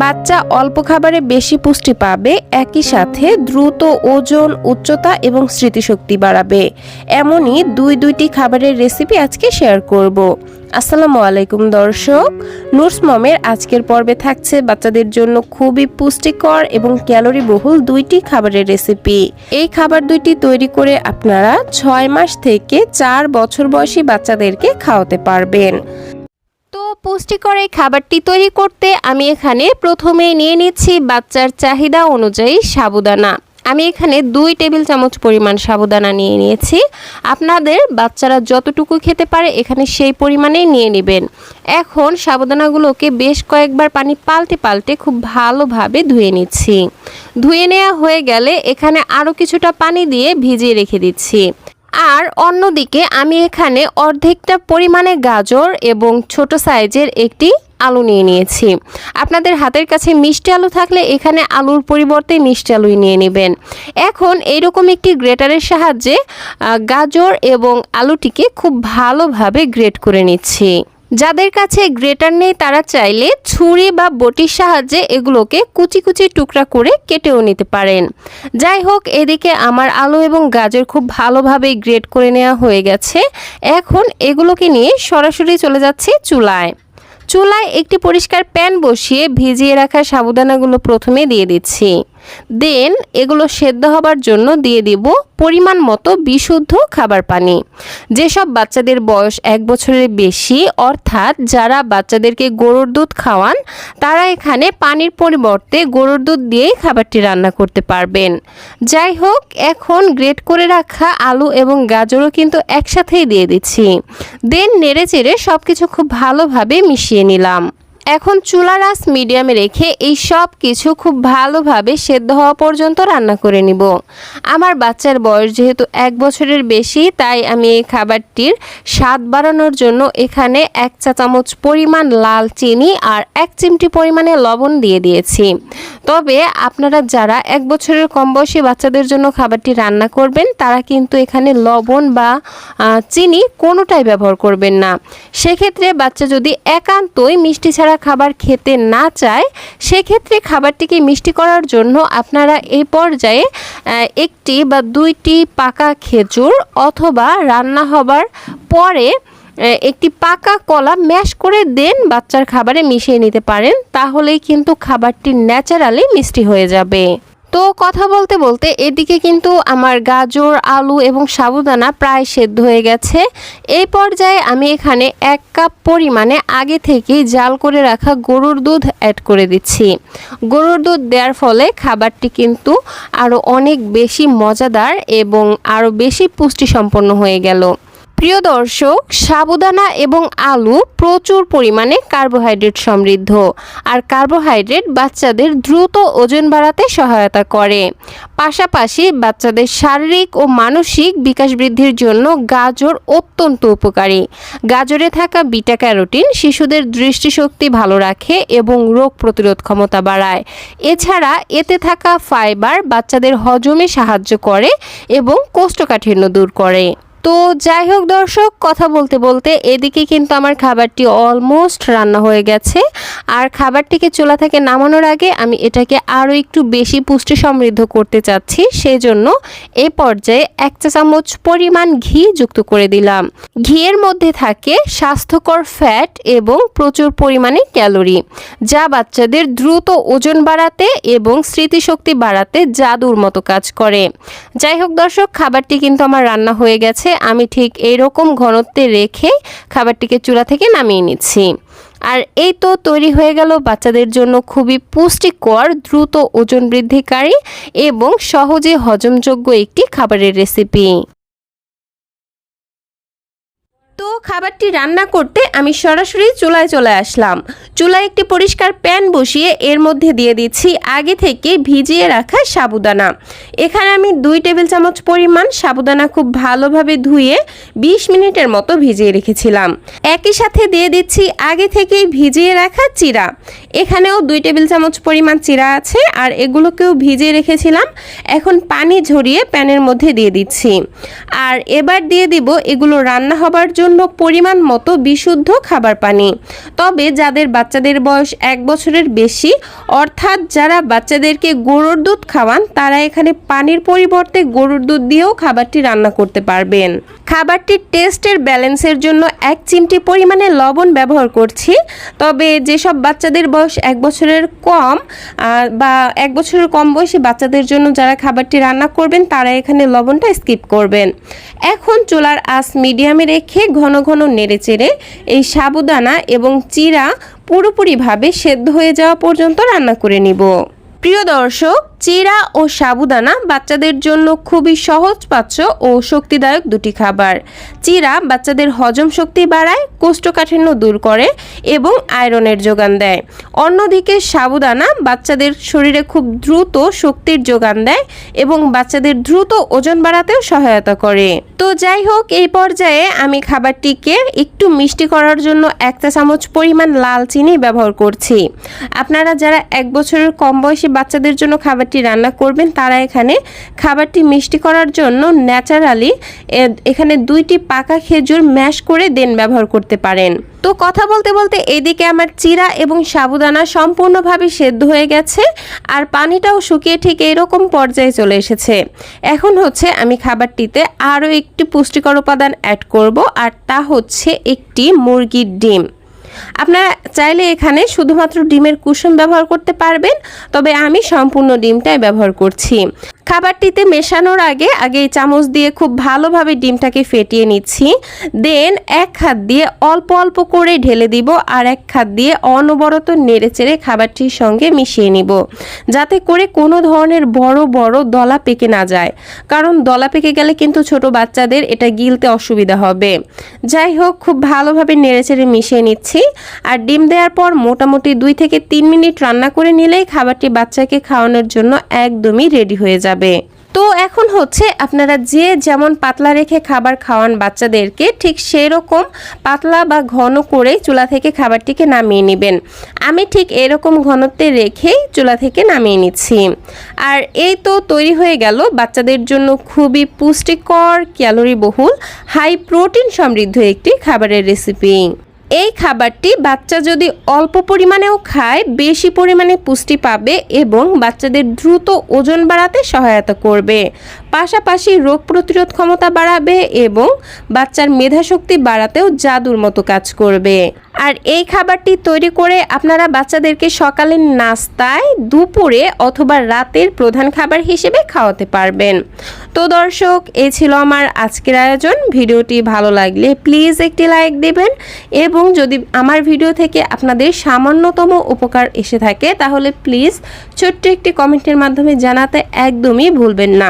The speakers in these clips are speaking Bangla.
বাচ্চা অল্প খাবারে বেশি পুষ্টি পাবে, একই সাথে দ্রুত ওজন, উচ্চতা এবং স্মৃতিশক্তি বাড়াবে। এমনই দুইটি খাবারের রেসিপি আজকে শেয়ার করব। আসসালামু আলাইকুম দর্শক, নুরস মমের আজকের পর্বে থাকছে বাচ্চাদের জন্য খুবই পুষ্টিকর এবং ক্যালোরি বহুল দুইটি খাবারের রেসিপি। এই খাবার দুইটি তৈরি করে আপনারা 6 মাস থেকে 4 বছর বয়সী বাচ্চাদেরকে খাওয়াতে পারবেন। তো পুষ্টিকর এই খাবারটি তৈরি করতে আমি এখানে প্রথমে নিয়ে নিচ্ছি বাচ্চার চাহিদা অনুযায়ী সাবুদানা। আমি এখানে 2 টেবিল চামচ পরিমাণ সাবুদানা নিয়ে নিয়েছি। আপনাদের বাচ্চারা যতটুকু খেতে পারে এখানে সেই পরিমাণেই নিয়ে নেবেন। এখন সাবুদানাগুলোকে বেশ কয়েকবার পানি পাল্টে খুব ভালোভাবে ধুয়ে নিচ্ছি। ধুয়ে নেওয়া হয়ে গেলে এখানে আরও কিছুটা পানি দিয়ে ভিজিয়ে রেখে দিচ্ছি। আর অন্যদিকে আমি এখানে অর্ধেকটা পরিমাণে গাজর এবং ছোট সাইজের একটি আলু নিয়ে নিয়েছি। আপনাদের হাতের কাছে মিষ্টি আলু থাকলে এখানে আলুর পরিবর্তে মিষ্টি আলুই নিয়ে নেবেন। এখন এইরকম একটি গ্রেটারের সাহায্যে গাজর এবং আলুটিকে খুব ভালোভাবে গ্রেট করে নিচ্ছি। যাদের কাছে গ্রেটার নেই তারা চাইলে ছুরি বা বটির সাহায্যে এগুলোকে কুচি কুচি টুকরা করে কেটেও নিতে পারেন। যাই হোক, এদিকে আমার আলু এবং গাজর খুব ভালোভাবে গ্রেট করে নেওয়া হয়ে গেছে। এখন এগুলোকে নিয়ে সরাসরি চলে যাচ্ছি চুলায়। একটি পরিষ্কার প্যান বসিয়ে ভিজিয়ে রাখা সাবুদানাগুলো প্রথমে দিয়ে দিচ্ছি। দেন এগুলো সেদ্ধ হবার জন্য দিয়ে দিব পরিমাণ মতো বিশুদ্ধ খাবার পানি। যেসব বাচ্চাদের বয়স 1 বছরের বেশি, অর্থাৎ যারা বাচ্চাদেরকে গরুর দুধ খাওয়ান, তারা এখানে পানির পরিবর্তে গরুর দুধ দিয়েই খাবারটি রান্না করতে পারবেন। যাই হোক, এখন গ্রেট করে রাখা আলু এবং গাজরও কিন্তু একসাথেই দিয়ে দিচ্ছি। দেন নেড়েচেড়ে সব কিছু খুব ভালোভাবে মিশিয়ে নিলাম। এখন চুলার আঁচ মিডিয়ামে রেখে এই সব কিছু খুব ভালোভাবে সেদ্ধ হওয়া পর্যন্ত রান্না করে নিব। আমার বাচ্চার বয়স যেহেতু 1 বছরের বেশি, তাই আমি এই খাবারটির স্বাদ বাড়ানোর জন্য এখানে 1 চা চামচ পরিমাণ লাল চিনি আর 1 চিমটি পরিমাণে লবণ দিয়ে দিয়েছি। তবে আপনারা যারা 1 বছরের কম বয়সী বাচ্চাদের জন্য খাবারটি রান্না করবেন, তারা কিন্তু এখানে লবণ বা চিনি কোনোটাই ব্যবহার করবেন না। সেক্ষেত্রে বাচ্চা যদি একান্তই মিষ্টি ছাড়া খাবার খেতে না চায়, সেক্ষেত্রে খাবারটিকে মিষ্টি করার জন্য আপনারা এই পর্যায়ে 1টি বা 2টি পাকা খেজুর অথবা রান্না হবার পরে একটি পাকা কলা ম্যাশ করে দেন বাচ্চার খাবারে মিশিয়ে নিতে পারেন। তাহলেই কিন্তু খাবারটি ন্যাচারালি মিষ্টি হয়ে যাবে। তো কথা বলতে বলতে এদিকে কিন্তু আমার গাজর, আলু এবং সাবুদানা প্রায় সেদ্ধ হয়ে গেছে। এই পর্যায়ে আমি এখানে 1 কাপ পরিমাণে আগে থেকেই জাল করে রাখা গরুর দুধ অ্যাড করে দিচ্ছি। গরুর দুধ দেওয়ার ফলে খাবারটি কিন্তু আরও অনেক বেশি মজাদার এবং আরও বেশি পুষ্টিসম্পন্ন হয়ে গেল। প্রিয় দর্শক, সাবুদানা এবং আলু প্রচুর পরিমাণে কার্বোহাইড্রেট সমৃদ্ধ, আর কার্বোহাইড্রেট বাচ্চাদের দ্রুত ওজন বাড়াতে সহায়তা করে। পাশাপাশি বাচ্চাদের শারীরিক ও মানসিক বিকাশ বৃদ্ধির জন্য গাজর অত্যন্ত উপকারী। গাজরে থাকা বিটা ক্যারোটিন শিশুদের দৃষ্টিশক্তি ভালো রাখে এবং রোগ প্রতিরোধ ক্ষমতা বাড়ায়। এছাড়া এতে থাকা ফাইবার বাচ্চাদের হজমে সাহায্য করে এবং কোষ্ঠকাঠিন্য দূর করে। তো যাই হোক দর্শক, কথা বলতে বলতে এদিকে কিন্তু আমার খাবারটি অলমোস্ট রান্না হয়ে গেছে। আর খাবারটিকে চুলা থেকে নামানোর আগে আমি এটাকে আরও একটু বেশি পুষ্টি সমৃদ্ধ করতে চাচ্ছি। সেই জন্য এই পর্যায়ে 1 চা চামচ পরিমাণ ঘি যুক্ত করে দিলাম। ঘিয়ের মধ্যে থাকে স্বাস্থ্যকর ফ্যাট এবং প্রচুর পরিমাণে ক্যালোরি, যা বাচ্চাদের দ্রুত ওজন বাড়াতে এবং স্মৃতিশক্তি বাড়াতে জাদুর মতো কাজ করে। যাই হোক দর্শক, খাবারটি কিন্তু আমার রান্না হয়ে গেছে। আমি ঠিক এইরকম ঘনত্বে রেখে খাবারটিকে চুলা থেকে নামিয়ে নিচ্ছি। আর এই তো তৈরি হয়ে গেল বাচ্চাদের জন্য খুবই পুষ্টিকর, দ্রুত ওজন বৃদ্ধিকারী এবং সহজে হজমযোগ্য একটি খাবারের রেসিপি। তো খাবারটি রান্না করতে আমি সরাসরি চুলায় চলে আসলাম। চুলায় একটি পরিষ্কার প্যান বসিয়ে এর মধ্যে দিয়ে দিচ্ছি আগে থেকে ভিজিয়ে রাখা সাবুদানা। এখানে আমি 2 টেবিল চামচ পরিমাণ সাবুদানা খুব ভালোভাবে ধুয়ে 20 মিনিটের মতো ভিজিয়ে রেখেছিলাম। একই সাথে দিয়ে দিচ্ছি আগে থেকেই ভিজিয়ে রাখা চিরা। এখানেও 2 টেবিল চামচ পরিমাণ চিরা আছে, আর এগুলোকেও ভিজিয়ে রেখেছিলাম। এখন পানি ঝরিয়ে প্যানের মধ্যে দিয়ে দিচ্ছি। আর এবার দিয়ে দিব এগুলো রান্না হবার জন্য জন্য পরিমাণ মতো বিশুদ্ধ খাবার পানি। তবে যাদের বাচ্চাদের বয়স 1 বছরের বেশি অর্থাৎ যারা বাচ্চাদেরকে গরুর দুধ খাওয়ান তারা এখানে পানির পরিবর্তে গরুর দুধ দিয়েও খাবারটি রান্না করতে পারবেন। খাবারটির টেস্টের ব্যালেন্সের জন্য 1 চিমটি পরিমাণে লবণ ব্যবহার করছি। তবে যেসব বাচ্চাদের বয়স 1 বছরের কম বা 1 বছরের কম বয়সী বাচ্চাদের জন্য যারা খাবারটি রান্না করবেন তারা এখানে লবণটা স্কিপ করবেন। এখন চুলার আঁচ মিডিয়ামে রেখে ঘন ঘন নেড়েচেড়ে এই সাবুদানা এবং চিরা পুরোপুরিভাবে সেদ্ধ হয়ে যাওয়া পর্যন্ত রান্না করে নিব। প্রিয় দর্শক, চিরা ও সাবুদানা বাচ্চাদের জন্য খুবই সহজপাচ্য ও শক্তিদায়ক দুটি খাবার। চিরা বাচ্চাদের হজম শক্তি বাড়ায়, কোষ্ঠকাঠিন্য দূর করে এবং আয়রনের যোগান দেয়। অন্যদিকে সাবুদানা বাচ্চাদের শরীরে খুব দ্রুত শক্তির যোগান দেয় এবং বাচ্চাদের দ্রুত ওজন বাড়াতেও সহায়তা করে। তো যাই হোক, এই পর্যায়ে আমি খাবারটিকে একটু মিষ্টি করার জন্য 1 চা চামচ পরিমাণ লাল চিনি ব্যবহার করছি। আপনারা যারা 1 বছরের কম বয়সী বাচ্চাদের জন্য খাবারটি রান্না করবেন তারা এখানে খাবারটি মিষ্টি করার জন্য ন্যাচারালি এখানে 2টি পাকা খেজুর ম্যাশ করে দেন ব্যবহার করতে পারেন। তো কথা বলতে বলতে এদিকে আমার চিরা এবং সাবুদানা সম্পূর্ণভাবে সেদ্ধ হয়ে গেছে আর পানিটাও শুকিয়ে ঠিক এরকম পর্যায়ে চলে এসেছে। এখন হচ্ছে আমি খাবারটিতে আরও একটি পুষ্টিকর উপাদান অ্যাড করব, আর তা হচ্ছে একটি মুরগির ডিম। আপনারা চাইলে এখানে শুধুমাত্র ডিমের কুসুম ব্যবহার করতে পারবেন, তবে আমি সম্পূর্ণ ডিমটাই ব্যবহার করছি। খাবারটিতে মেশানোর আগে এই চামচ দিয়ে খুব ভালোভাবে ডিমটাকে ফেটিয়ে নিচ্ছি। দেন 1 হাত দিয়ে অল্প অল্প করে ঢেলে দিব আর 1 হাত দিয়ে অনবরত নেড়েচেড়ে খাবারটির সঙ্গে মিশিয়ে নিব, যাতে করে কোনো ধরনের বড় বড় দলা পেকে না যায়, কারণ দলা পেকে গেলে কিন্তু ছোট বাচ্চাদের এটা গিলতে অসুবিধা হবে। যাই হোক, খুব ভালোভাবে নেড়েচেড়ে মিশিয়ে নিচ্ছি। আর ডিম দেওয়ার পর মোটামুটি 2 থেকে 3 মিনিট রান্না করে নিলেই খাবারটি বাচ্চাকে খাওয়ানোর জন্য একদমই রেডি হয়ে যাবে। তো এখন হচ্ছে আপনারা যে যেমন পাতলা রেখে খাবার খাওয়ান বাচ্চাদেরকে, ঠিক সেই রকম পাতলা বা ঘন করে চুলা থেকে খাবারটিকে নামিয়ে নেবেন। আমি ঠিক এরকম ঘনত্বে রেখেই চুলা থেকে নামিয়ে নিচ্ছি। আর এই তো তৈরি হয়ে গেল বাচ্চাদের জন্য খুবই পুষ্টিকর, ক্যালোরি বহুল, হাই প্রোটিন সমৃদ্ধ একটি খাবারের রেসিপি। এই খাবারটি বাচ্চা যদি অল্প পরিমাণেও খায় বেশি পরিমাণে পুষ্টি পাবে এবং বাচ্চাদের দ্রুত ওজন বাড়াতে সহায়তা করবে, পাশাপাশি রোগ প্রতিরোধ ক্ষমতা বাড়াবে এবং বাচ্চার মেধাশক্তি বাড়াতেও জাদুর মতো কাজ করবে। আর এই খাবারটি তৈরি করে আপনারা বাচ্চাদেরকে সকালের নাস্তায়, দুপুরে অথবা রাতের প্রধান খাবার হিসেবে খাওয়াতে পারবেন। তো দর্শক, এই ছিল আমার আজকের আয়োজন। ভিডিওটি ভালো লাগলে প্লিজ একটি লাইক দেবেন এবং যদি আমার ভিডিও থেকে আপনাদের সামান্যতম উপকার এসে থাকে তাহলে প্লিজ ছোট্ট একটি কমেন্টের মাধ্যমে জানাতে একদমই ভুলবেন না।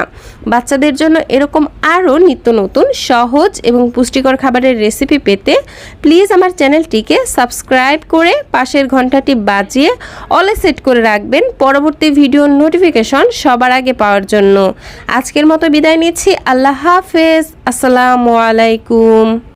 বাচ্চাদের জন্য এরকম আরও নিত্য নতুন সহজ এবং পুষ্টিকর খাবারের রেসিপি পেতে প্লিজ আমার চ্যানেলটিকে সাবস্ক্রাইব করে পাশের ঘন্টাটি বাজিয়ে অলে সেট করে রাখবেন পরবর্তী ভিডিওর নোটিফিকেশন সবার আগে পাওয়ার জন্য। আজকের মতো বিদায় নিচ্ছি। আল্লাহ হাফেজ। আসসালামু আলাইকুম।